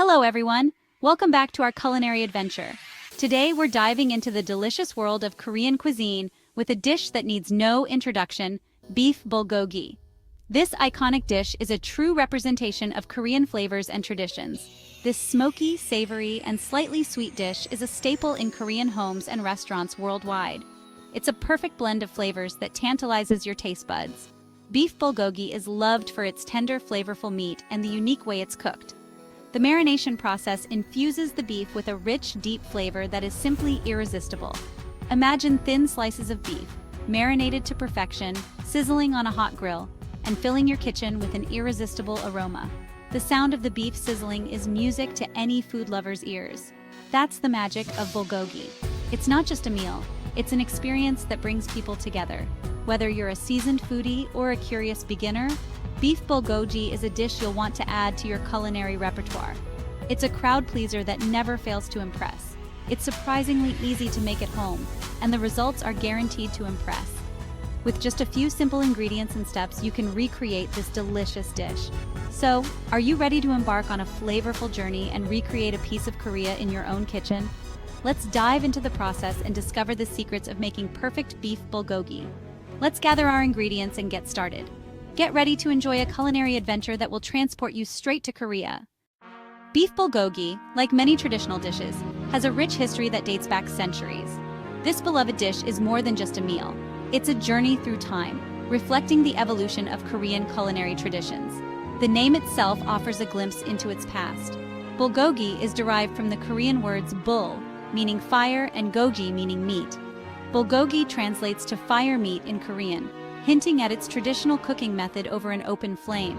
Hello everyone! Welcome back to our culinary adventure. Today we're diving into the delicious world of Korean cuisine with a dish that needs no introduction, beef bulgogi. This iconic dish is a true representation of Korean flavors and traditions. This smoky, savory, and slightly sweet dish is a staple in Korean homes and restaurants worldwide. It's a perfect blend of flavors that tantalizes your taste buds. Beef bulgogi is loved for its tender, flavorful meat and the unique way it's cooked. The marination process infuses the beef with a rich, deep flavor that is simply irresistible. Imagine thin slices of beef, marinated to perfection, sizzling on a hot grill, and filling your kitchen with an irresistible aroma. The sound of the beef sizzling is music to any food lover's ears. That's the magic of bulgogi. It's not just a meal, it's an experience that brings people together. Whether you're a seasoned foodie or a curious beginner, beef bulgogi is a dish you'll want to add to your culinary repertoire. It's a crowd pleaser that never fails to impress. It's surprisingly easy to make at home, and the results are guaranteed to impress. With just a few simple ingredients and steps, you can recreate this delicious dish. So, are you ready to embark on a flavorful journey and recreate a piece of Korea in your own kitchen? Let's dive into the process and discover the secrets of making perfect beef bulgogi. Let's gather our ingredients and get started. Get ready to enjoy a culinary adventure that will transport you straight to Korea. Beef bulgogi, like many traditional dishes, has a rich history that dates back centuries. This beloved dish is more than just a meal. It's a journey through time, reflecting the evolution of Korean culinary traditions. The name itself offers a glimpse into its past. Bulgogi is derived from the Korean words bul, meaning fire, and gogi, meaning meat. Bulgogi translates to fire meat in Korean, hinting at its traditional cooking method over an open flame.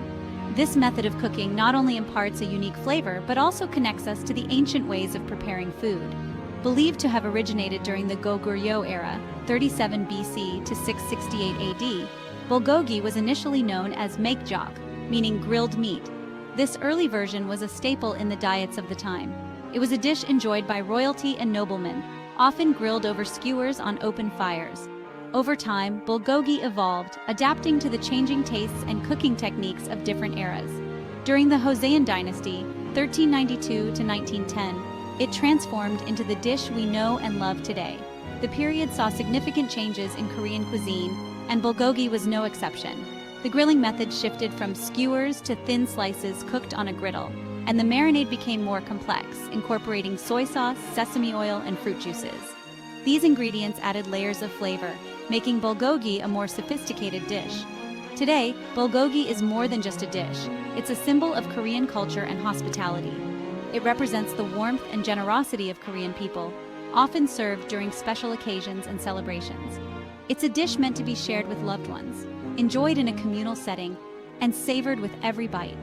This method of cooking not only imparts a unique flavor, but also connects us to the ancient ways of preparing food. Believed to have originated during the Goguryeo era, 37 BC to 668 AD, bulgogi was initially known as maekjok, meaning grilled meat. This early version was a staple in the diets of the time. It was a dish enjoyed by royalty and noblemen, often grilled over skewers on open fires. Over time, bulgogi evolved, adapting to the changing tastes and cooking techniques of different eras. During the Joseon dynasty, 1392 to 1910, it transformed into the dish we know and love today. The period saw significant changes in Korean cuisine, and bulgogi was no exception. The grilling method shifted from skewers to thin slices cooked on a griddle, and the marinade became more complex, incorporating soy sauce, sesame oil, and fruit juices. These ingredients added layers of flavor, making bulgogi a more sophisticated dish. Today, bulgogi is more than just a dish. It's a symbol of Korean culture and hospitality. It represents the warmth and generosity of Korean people, often served during special occasions and celebrations. It's a dish meant to be shared with loved ones, enjoyed in a communal setting, and savored with every bite.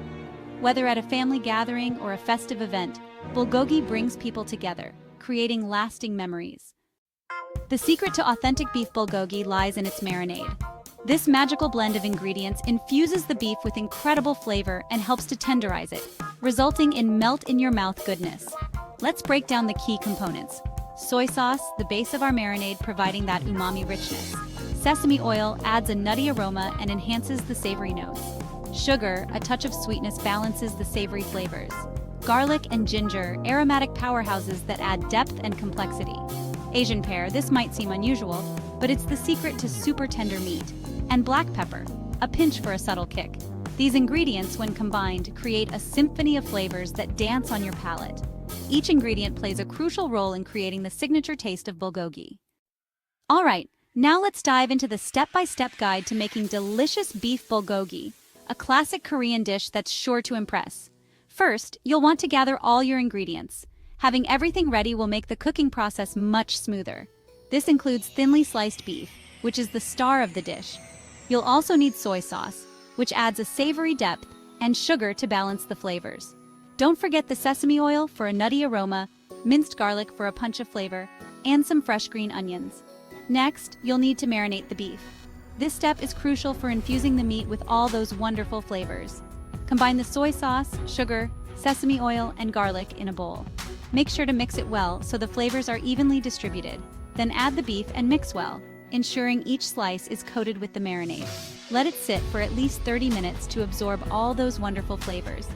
Whether at a family gathering or a festive event, bulgogi brings people together, creating lasting memories. The secret to authentic beef bulgogi lies in its marinade. This magical blend of ingredients infuses the beef with incredible flavor and helps to tenderize it, resulting in melt-in-your-mouth goodness. Let's break down the key components. Soy sauce, the base of our marinade, providing that umami richness. Sesame oil adds a nutty aroma and enhances the savory notes. Sugar, a touch of sweetness, balances the savory flavors. Garlic and ginger, aromatic powerhouses that add depth and complexity. Asian pear, this might seem unusual, but it's the secret to super tender meat. And black pepper, a pinch for a subtle kick. These ingredients, when combined, create a symphony of flavors that dance on your palate. Each ingredient plays a crucial role in creating the signature taste of bulgogi. All right, now let's dive into the step-by-step guide to making delicious beef bulgogi, a classic Korean dish that's sure to impress. First, you'll want to gather all your ingredients. Having everything ready will make the cooking process much smoother. This includes thinly sliced beef, which is the star of the dish. You'll also need soy sauce, which adds a savory depth, and sugar to balance the flavors. Don't forget the sesame oil for a nutty aroma, minced garlic for a punch of flavor, and some fresh green onions. Next, you'll need to marinate the beef. This step is crucial for infusing the meat with all those wonderful flavors. Combine the soy sauce, sugar, sesame oil, and garlic in a bowl. Make sure to mix it well so the flavors are evenly distributed. Then add the beef and mix well, ensuring each slice is coated with the marinade. Let it sit for at least 30 minutes to absorb all those wonderful flavors.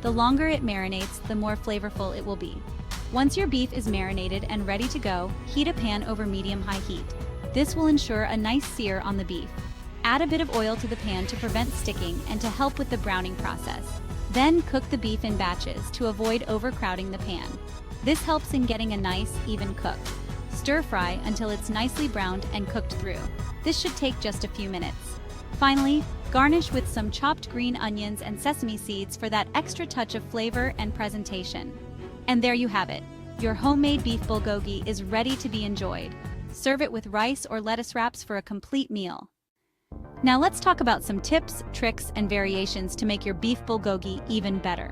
The longer it marinates, the more flavorful it will be. Once your beef is marinated and ready to go, heat a pan over medium-high heat. This will ensure a nice sear on the beef. Add a bit of oil to the pan to prevent sticking and to help with the browning process. Then cook the beef in batches to avoid overcrowding the pan. This helps in getting a nice, even cook. Stir fry until it's nicely browned and cooked through. This should take just a few minutes. Finally, garnish with some chopped green onions and sesame seeds for that extra touch of flavor and presentation. And there you have it. Your homemade beef bulgogi is ready to be enjoyed. Serve it with rice or lettuce wraps for a complete meal. Now let's talk about some tips, tricks, and variations to make your beef bulgogi even better.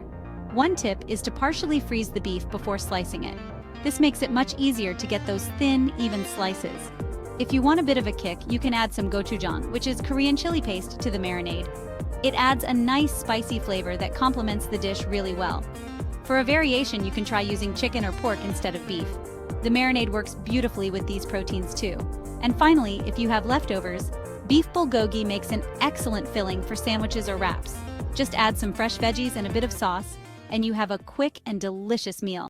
One tip is to partially freeze the beef before slicing it. This makes it much easier to get those thin, even slices. If you want a bit of a kick, you can add some gochujang, which is Korean chili paste, to the marinade. It adds a nice spicy flavor that complements the dish really well. For a variation, you can try using chicken or pork instead of beef. The marinade works beautifully with these proteins too. And finally, if you have leftovers, beef bulgogi makes an excellent filling for sandwiches or wraps. Just add some fresh veggies and a bit of sauce, and you have a quick and delicious meal.